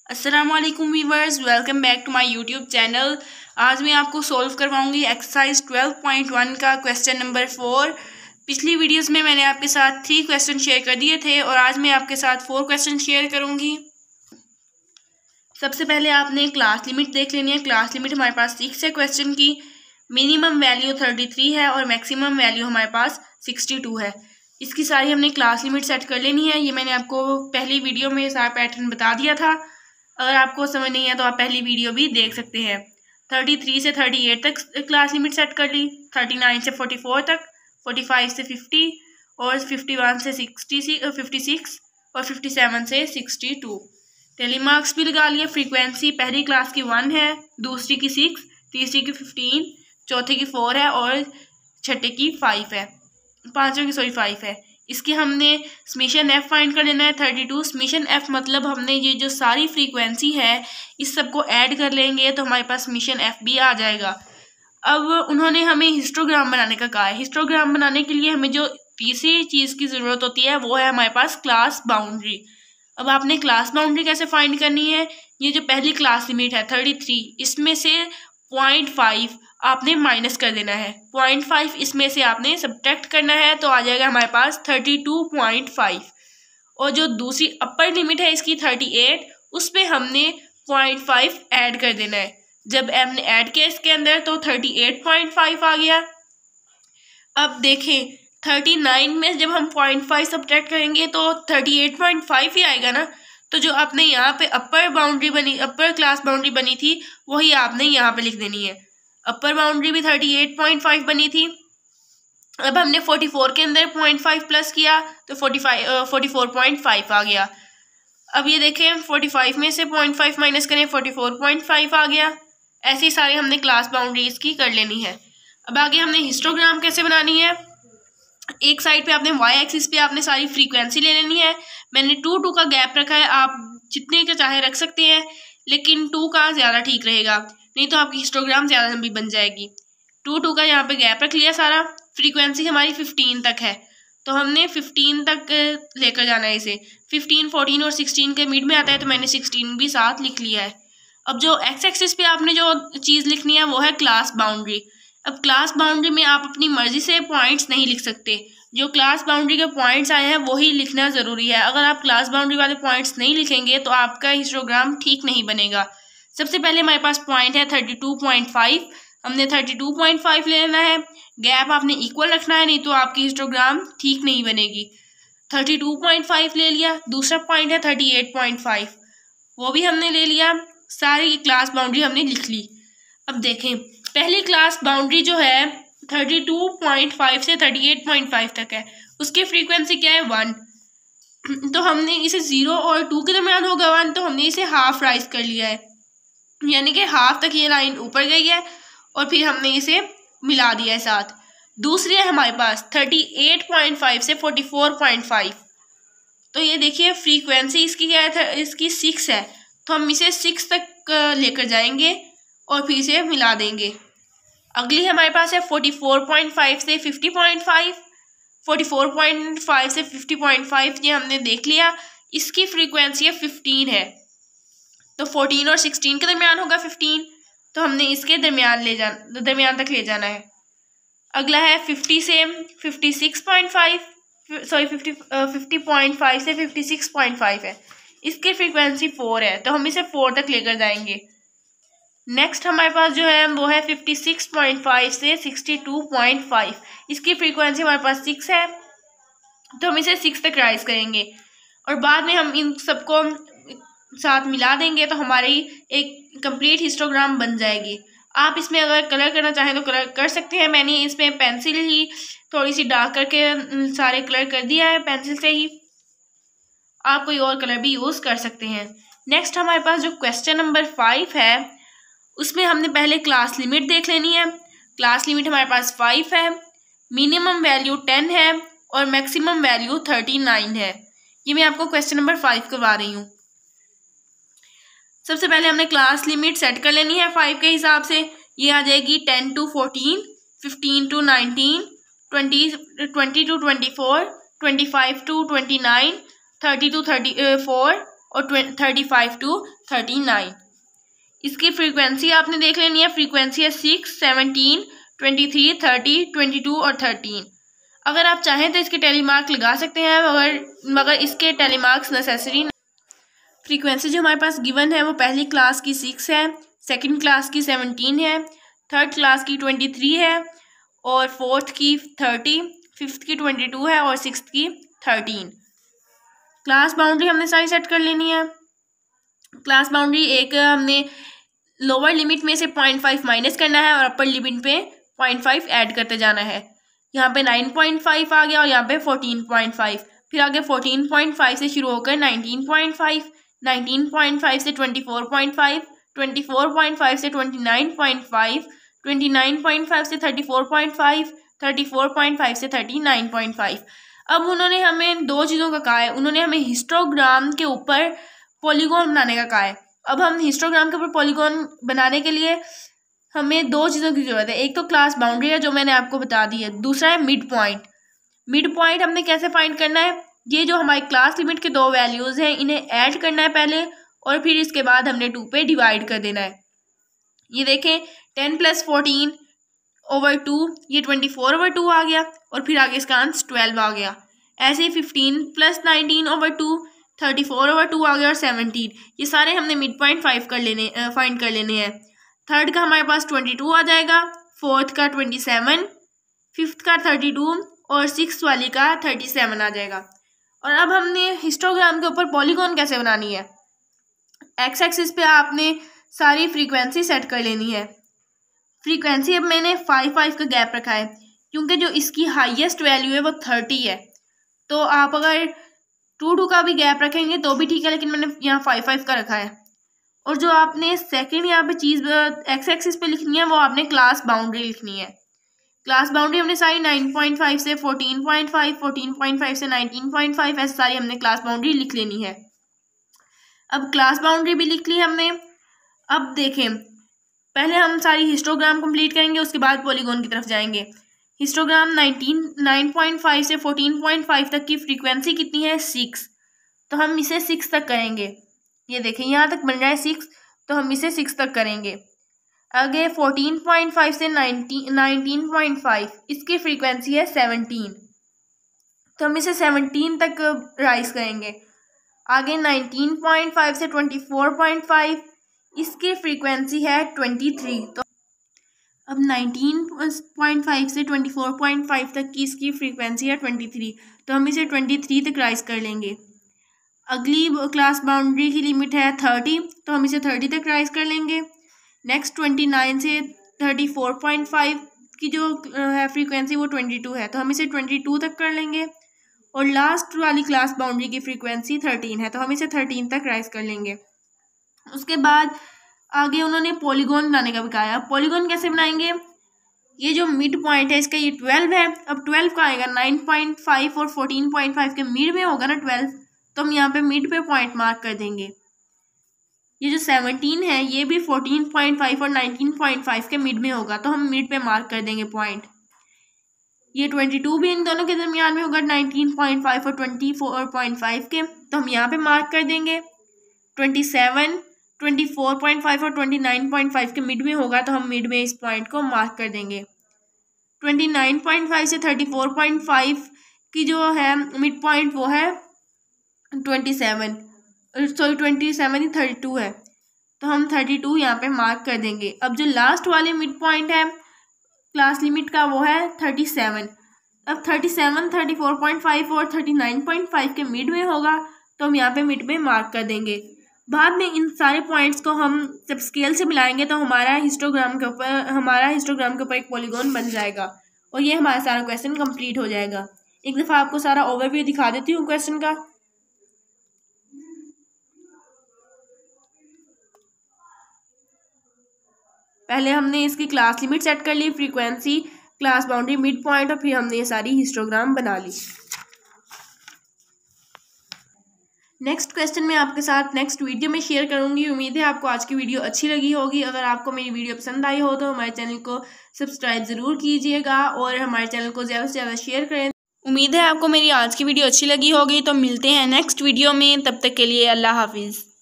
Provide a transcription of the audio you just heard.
अस्सलामुअलैकुम viewers, welcome back to my YouTube channel. आज मैं आपको सॉल्व करवाऊंगी एक्सरसाइज 12.1 का क्वेश्चन नंबर 4। पिछली वीडियोस में मैंने आपके साथ 3 क्वेश्चन शेयर कर दिए थे और आज मैं आपके साथ 4 क्वेश्चन शेयर करूंगी। सबसे पहले आपने क्लास लिमिट देख लेनी है। क्लास लिमिट हमारे पास 6 है क्वेश्चन की। मिनिमम वैल्यू 33 है और मैक्सिमम वैल्यू हमारे पास 62 है। इसकी सारी हमने क्लास लिमिट सेट कर लेनी है। ये मैंने आपको पहली वीडियो में सारा पैटर्न बता दिया था। अगर आपको समझ नहीं है तो आप पहली वीडियो भी देख सकते हैं। 33 से 38 तक क्लास लिमिट सेट कर ली, 39 से 44 तक, 45 से 50 और 51 से 56 और 57 से 62। टेली मार्क्स भी लगा लिए। फ्रीक्वेंसी पहली क्लास की 1 है, दूसरी की 6, तीसरी की 15, चौथे की 4 है और छठे की 5 है, पाँचवें की 5 है। इसकी हमने समीशन एफ फाइंड कर लेना है 32। समीशन एफ मतलब हमने ये जो सारी फ्रीक्वेंसी है इस सब को ऐड कर लेंगे तो हमारे पास समीशन एफ भी आ जाएगा। अब उन्होंने हमें हिस्टोग्राम बनाने का कहा है। हिस्टोग्राम बनाने के लिए हमें जो तीसरी चीज़ की ज़रूरत होती है वो है हमारे पास क्लास बाउंड्री। अब आपने क्लास बाउंड्री कैसे फाइंड करनी है? ये जो पहली क्लास लिमिट है 33, इसमें से 0.5 आपने माइनस कर देना है। 0.5 इसमें से आपने सब्ट्रैक्ट करना है तो आ जाएगा हमारे पास 32.5। और जो दूसरी अपर लिमिट है इसकी 38, उस पर हमने 0.5 ऐड कर देना है। जब हमने ऐड किया इसके अंदर तो 38.5 आ गया। अब देखें 39 में जब हम 0.5 सब्ट्रैक्ट करेंगे तो 38.5 ही आएगा ना। तो जो आपने यहाँ पे अपर बाउंड्री बनी, अपर क्लास बाउंड्री बनी थी वही आपने यहाँ पे लिख देनी है। अपर बाउंड्री भी 38.5 बनी थी। अब हमने 44 के अंदर 0.5 प्लस किया तो 44.5 आ गया। अब ये देखें 45 में से 0.5 माइनस करें 44.5 आ गया। ऐसे ही सारे हमने क्लास बाउंड्री इसकी कर लेनी है। अब आगे हमने हिस्टोग्राम कैसे बनानी है। एक साइड पे आपने वाई एक्सिस पे आपने सारी फ्रीक्वेंसी ले लेनी है। मैंने 2 का गैप रखा है, आप जितने का चाहे रख सकते हैं लेकिन 2 का ज़्यादा ठीक रहेगा, नहीं तो आपकी हिस्टोग्राम ज़्यादा लंबी बन जाएगी। 2 का यहाँ पे गैप रख लिया सारा। फ्रीक्वेंसी हमारी 15 तक है तो हमने 15 तक लेकर जाना है इसे। 15, 14 और 16 के मिड में आता है तो मैंने 16 भी साथ लिख लिया है। अब जो एक्स एक्सिस पे आपने जो चीज़ लिखनी है वो है क्लास बाउंड्री। अब क्लास बाउंड्री में आप अपनी मर्जी से पॉइंट्स नहीं लिख सकते। जो क्लास बाउंड्री के पॉइंट्स आए हैं वही लिखना ज़रूरी है। अगर आप क्लास बाउंड्री वाले पॉइंट्स नहीं लिखेंगे तो आपका हिस्टोग्राम ठीक नहीं बनेगा। सबसे पहले हमारे पास पॉइंट है 32.5, हमने 32.5 ले लेना है। गैप आपने इक्वल रखना है, नहीं तो आपकी हिस्टोग्राम ठीक नहीं बनेगी। 32.5 ले लिया। दूसरा पॉइंट है 38.5, वो भी हमने ले लिया। सारी क्लास बाउंड्री हमने लिख ली। अब देखें पहली क्लास बाउंड्री जो है 32.5 से 38.5 तक है, उसकी फ्रीक्वेंसी क्या है 1। तो हमने इसे 0 और 2 के दरमियान होगा 1, तो हमने इसे हाफ राइज कर लिया है, यानी कि हाफ तक ये लाइन ऊपर गई है और फिर हमने इसे मिला दिया है साथ। दूसरी है हमारे पास 38.5 से 44.5। तो ये देखिए फ्रीक्वेंसी इसकी क्या है, इसकी 6 है, तो हम इसे 6 तक लेकर जाएंगे और फिर इसे मिला देंगे। अगली हमारे पास है 44.5 से 50.5। 44.5 से 50.5 ये हमने देख लिया। इसकी फ्रीक्वेंसी है 15 है, तो 14 और 16 के दरमियान होगा 15, तो हमने इसके दरमियान तक ले जाना है। अगला है 50 से 56.5, सॉरी 50.5 से 56.5 है, इसकी फ्रीक्वेंसी 4 है, तो हम इसे 4 तक लेकर जाएंगे। नेक्स्ट हमारे पास जो है वो है 56.5 से 62.5, इसकी फ्रीक्वेंसी हमारे पास 6 है, तो हम इसे 6 तक राइज करेंगे और बाद में हम इन सबको साथ मिला देंगे तो हमारी एक कंप्लीट हिस्टोग्राम बन जाएगी। आप इसमें अगर कलर करना चाहें तो कलर कर सकते हैं। मैंने इसमें पेंसिल ही थोड़ी सी डार्क करके सारे कलर कर दिया है पेंसिल से ही। आप कोई और कलर भी यूज़ कर सकते हैं। नेक्स्ट हमारे पास जो क्वेश्चन नंबर 5 है उसमें हमने पहले क्लास लिमिट देख लेनी है। क्लास लिमिट हमारे पास 5 है, मिनिमम वैल्यू 10 है और मैक्सिमम वैल्यू 39 है। ये मैं आपको क्वेश्चन नंबर 5 करवा रही हूँ। सबसे पहले हमने क्लास लिमिट सेट कर लेनी है 5 के हिसाब से। ये आ जाएगी 10 to 14, 15 to 19, 20 to 24, 25 to 29, 30 to 34 और 35 to 39। इसकी फ्रीक्वेंसी आपने देख लेनी है। फ्रीक्वेंसी है 6, 17, 23, 30, 22 और 13। अगर आप चाहें तो इसके टेलीमार्क लगा सकते हैं, मगर इसके टेलीमार्क्स नेसेसरी। फ्रीक्वेंसी जो हमारे पास गिवन है वो पहली क्लास की 6 है, सेकंड क्लास की 17 है, थर्ड क्लास की 23 है और फोर्थ की 30, फिफ्थ की 22 है और सिक्स्थ की 13। क्लास बाउंड्री हमने सारी सेट कर लेनी है। क्लास बाउंड्री एक हमने लोअर लिमिट में से 0.5 माइनस करना है और अपर लिमिट पे 0.5 ऐड करते जाना है। यहाँ पे 9.5 आ गया और यहाँ पे 14.5, फिर आगे 14.5 से शुरू होकर 19.5, 19.5 से 24.5, 24.5 से 29.5, 29.5 से 34.5, 34.5 से 39.5। अब उन्होंने हमें दो चीज़ों का कहा है। उन्होंने हमें हिस्टोग्राम के ऊपर पॉलीगॉन बनाने का कहा है। अब हम हिस्टोग्राम के ऊपर पॉलीगॉन बनाने के लिए हमें दो चीज़ों की ज़रूरत है। एक तो क्लास बाउंड्री है जो मैंने आपको बता दी है, दूसरा है मिड पॉइंट। मिड पॉइंट हमने कैसे फाइंड करना है? ये जो हमारी क्लास लिमिट के दो वैल्यूज़ हैं इन्हें ऐड करना है पहले और फिर इसके बाद हमने 2 पे डिवाइड कर देना है। ये देखें 10 + 14/2, ये 24/2 आ गया और फिर आगे इसका आंसर 12 आ गया। ऐसे ही 15 + 19/2, 34/2 आ गया और 17। ये सारे हमने मिड पॉइंट फाइंड कर लेने हैं। थर्ड का हमारे पास 22 आ जाएगा, फोर्थ का 27, फिफ्थ का 32 और सिक्स वाली का 37 आ जाएगा। और अब हमने हिस्टोग्राम के ऊपर पॉलीगॉन कैसे बनानी है? एक्स एक्सिस पे आपने सारी फ्रीक्वेंसी सेट कर लेनी है। फ्रीक्वेंसी अब मैंने 5 का गैप रखा है क्योंकि जो इसकी हाईएस्ट वैल्यू है वो 30 है। तो आप अगर 2 का भी गैप रखेंगे तो भी ठीक है, लेकिन मैंने यहाँ 5 का रखा है। और जो आपने सेकंड यहाँ पे चीज़ एक्स एक्सिस पे लिखनी है वो आपने क्लास बाउंड्री लिखनी है। क्लास बाउंड्री हमने सारी 9.5 से 14.5, 14.5 से 19.5 ऐसे सारी हमने क्लास बाउंड्री लिख लेनी है। अब क्लास बाउंड्री भी लिख ली हमने। अब देखें, पहले हम सारी हिस्टोग्राम कंप्लीट करेंगे, उसके बाद पॉलीगॉन की तरफ जाएंगे। हिस्टोग्राम 9.5 से 14.5 तक की फ्रीक्वेंसी कितनी है? 6। तो हम इसे 6 तक करेंगे। ये देखें यहाँ तक बन रहा है 6, तो हम इसे 6 तक करेंगे। आगे 14.5 से 19.5 इसकी फ्रीक्वेंसी है 17, तो हम इसे 17 तक राइज करेंगे। आगे 19.5 से 24.5 इसकी फ्रीक्वेंसी है 23। तो अब 19.5 से 24.5 तक की इसकी फ्रीक्वेंसी है 23, तो हम इसे 23 तक राइज कर लेंगे। अगली क्लास बाउंड्री की लिमिट है 30, तो हम इसे 30 तक राइज कर लेंगे। नेक्स्ट 29 से 34.5 की जो है फ्रीक्वेंसी वो 22 है, तो हम इसे 22 तक कर लेंगे। और लास्ट वाली क्लास बाउंड्री की फ्रीक्वेंसी 13 है, तो हम इसे 13 तक राइज कर लेंगे। उसके बाद आगे उन्होंने पॉलीगॉन बनाने का भी कहा है। अब पॉलीगॉन कैसे बनाएंगे? ये जो मिड पॉइंट है इसका ये 12 है। अब 12 का आएगा 9.5 और 14.5 के मिड में होगा ना 12, तो हम यहाँ पे मिड पे पॉइंट मार्क कर देंगे। ये जो 17 है ये भी 14.5 और 19.5 के मिड में होगा, तो हम मिड पे मार्क कर देंगे पॉइंट। ये 22 भी इन दोनों के दरमियान में होगा 19.5 और 24.5 के, तो हम यहाँ पे मार्क कर देंगे। 27, 24.5 और 29.5 के मिड में होगा, तो हम मिड में इस पॉइंट को मार्क कर देंगे। 29.5 से 34.5 की जो है मिड पॉइंट वो है 27 ही 32 है, तो हम 32 यहाँ पे मार्क कर देंगे। अब जो लास्ट वाले मिड पॉइंट है क्लास लिमिट का वो है 37। अब 37, 34.5 और 39.5 के मिड में होगा, तो हम यहाँ पे मिड में मार्क कर देंगे। बाद में इन सारे पॉइंट्स को हम जब स्केल से मिलाएंगे तो हमारा हिस्टोग्राम के ऊपर एक पॉलीगॉन बन जाएगा और ये हमारा सारा क्वेश्चन कंप्लीट हो जाएगा। एक दफ़ा आपको सारा ओवरव्यू दिखा देती हूँ क्वेश्चन का। पहले हमने इसकी क्लास लिमिट सेट कर ली, frequency, class boundary, mid point, और फिर हमने ये सारी हिस्टोग्राम बना ली। नेक्स्ट क्वेश्चन मैं आपके साथ नेक्स्ट वीडियो में शेयर करूंगी। उम्मीद है आपको आज की वीडियो अच्छी लगी होगी। अगर आपको मेरी वीडियो पसंद आई हो तो हमारे चैनल को सब्सक्राइब ज़रूर कीजिएगा और हमारे चैनल को ज़्यादा से ज़्यादा शेयर करें। उम्मीद है आपको मेरी आज की वीडियो अच्छी लगी होगी। तो मिलते हैं नेक्स्ट वीडियो में, तब तक के लिए अल्लाह हाफिज़।